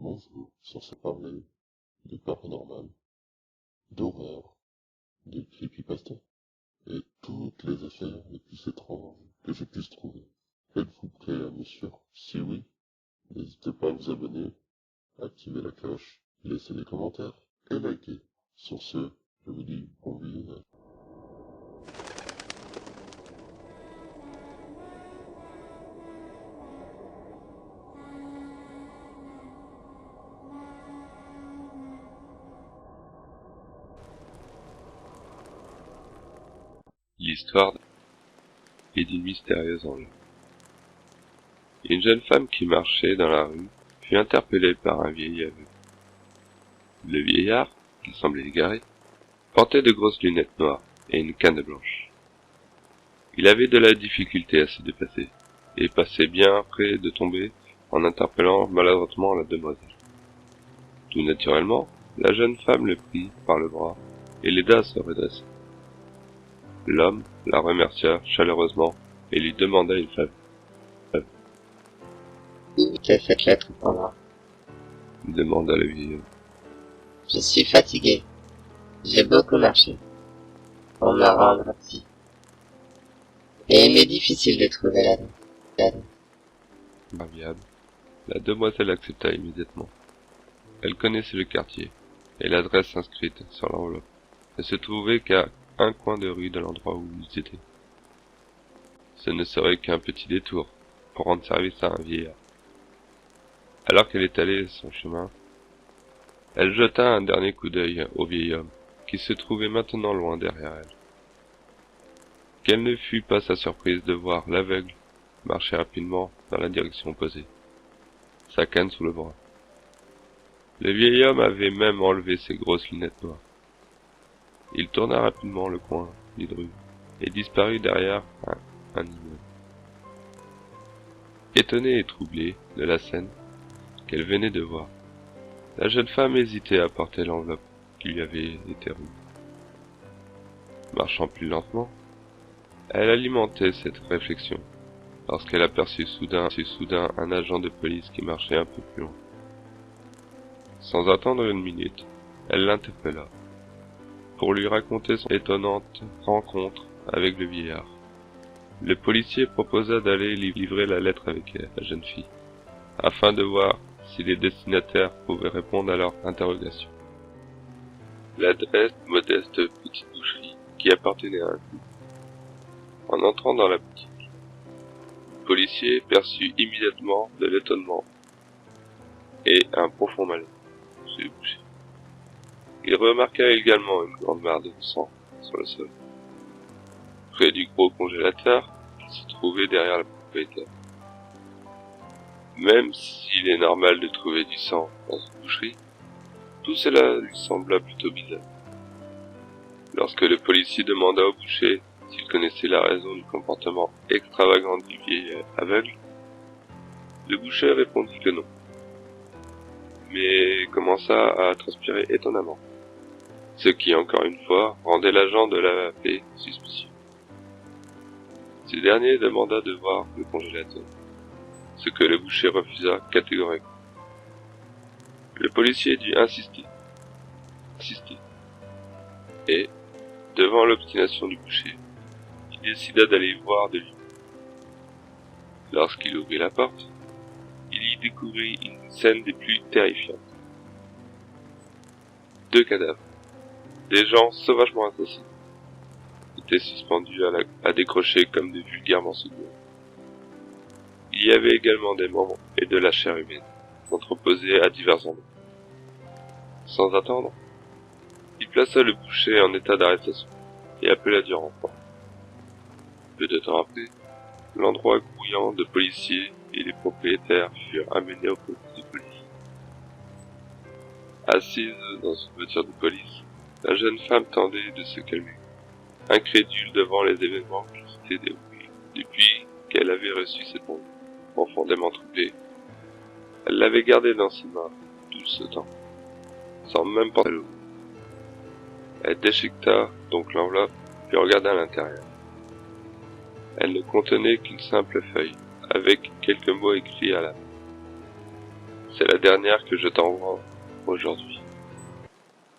Bonjour, censé parler de paranormal, d'horreur, de creepypasta, et toutes les affaires les plus étranges que je puisse trouver. Êtes-vous prêt à me suivre? Si oui, n'hésitez pas à vous abonner, activer la cloche, laisser des commentaires et liker. Sur ce, je vous dis bon visionnage. L'histoire est d'une mystérieuse enlève. Une jeune femme qui marchait dans la rue fut interpellée par un vieil aveugle. Le vieillard, qui semblait égaré, portait de grosses lunettes noires et une canne blanche. Il avait de la difficulté à se déplacer, et passait bien près de tomber en interpellant maladroitement la demoiselle. Tout naturellement, la jeune femme le prit par le bras et l'aida à se redresser. L'homme la remercia chaleureusement et lui demanda une faveur. Que cette lettre pour moi? Demanda le vieil homme. Je suis fatigué. J'ai beaucoup marché pour me rendre ici. Et il m'est difficile de trouver la lettre. Serviable, la demoiselle accepta immédiatement. Elle connaissait le quartier, et l'adresse inscrite sur l'enveloppe ne se trouvait qu'à un coin de rue de l'endroit où ils étaient. Ce ne serait qu'un petit détour pour rendre service à un vieillard. Alors qu'elle étalait son chemin, elle jeta un dernier coup d'œil au vieil homme, qui se trouvait maintenant loin derrière elle. Quelle ne fut pas sa surprise de voir l'aveugle marcher rapidement dans la direction opposée, sa canne sous le bras. Le vieil homme avait même enlevé ses grosses lunettes noires. Il tourna rapidement le coin d'une rue et disparut derrière un immeuble. Étonnée et troublée de la scène qu'elle venait de voir, la jeune femme hésitait à porter l'enveloppe qui lui avait été remise. Marchant plus lentement, elle alimentait cette réflexion lorsqu'elle aperçut soudain un agent de police qui marchait un peu plus loin. Sans attendre une minute, elle l'interpella pour lui raconter son étonnante rencontre avec le vieillard. Le policier proposa d'aller livrer la lettre avec la jeune fille, afin de voir si les destinataires pouvaient répondre à leur interrogation. L'adresse, modeste petite boucherie qui appartenait à un couple. En entrant dans la boutique, le policier perçut immédiatement de l'étonnement et un profond malaise chez le boucher. Il remarqua également une grande mare de sang sur le sol, près du gros congélateur qui se trouvait derrière le propriétaire. Même s'il est normal de trouver du sang dans une boucherie, tout cela lui sembla plutôt bizarre. Lorsque le policier demanda au boucher s'il connaissait la raison du comportement extravagant du vieil aveugle, le boucher répondit que non, mais commença à transpirer étonnamment, ce qui, encore une fois, rendait l'agent de la paix suspicieux. Ce dernier demanda de voir le congélateur, ce que le boucher refusa catégoriquement. Le policier dut insister, et, devant l'obstination du boucher, il décida d'aller voir de lui. Lorsqu'il ouvrit la porte, il y découvrit une scène des plus terrifiantes. 2 cadavres, des gens sauvagement assassinés, étaient suspendus à des crochets comme de vulgaires morceaux de bois. Il y avait également des membres et de la chair humaine, entreposés à divers endroits. Sans attendre, il plaça le boucher en état d'arrestation et appela du renfort. Peu de temps après, l'endroit grouillant de policiers et les propriétaires furent amenés au poste de police. Assise dans une voiture de police, la jeune femme tendait de se calmer, incrédule devant les événements qui s'étaient déroulés depuis qu'elle avait reçu cette bombe, profondément troublée. Elle l'avait gardée dans ses mains tout ce temps, sans même penser à l'eau. Elle déchiqueta donc l'enveloppe puis regarda à l'intérieur. Elle ne contenait qu'une simple feuille, avec quelques mots écrits à la main. C'est la dernière que je t'envoie aujourd'hui.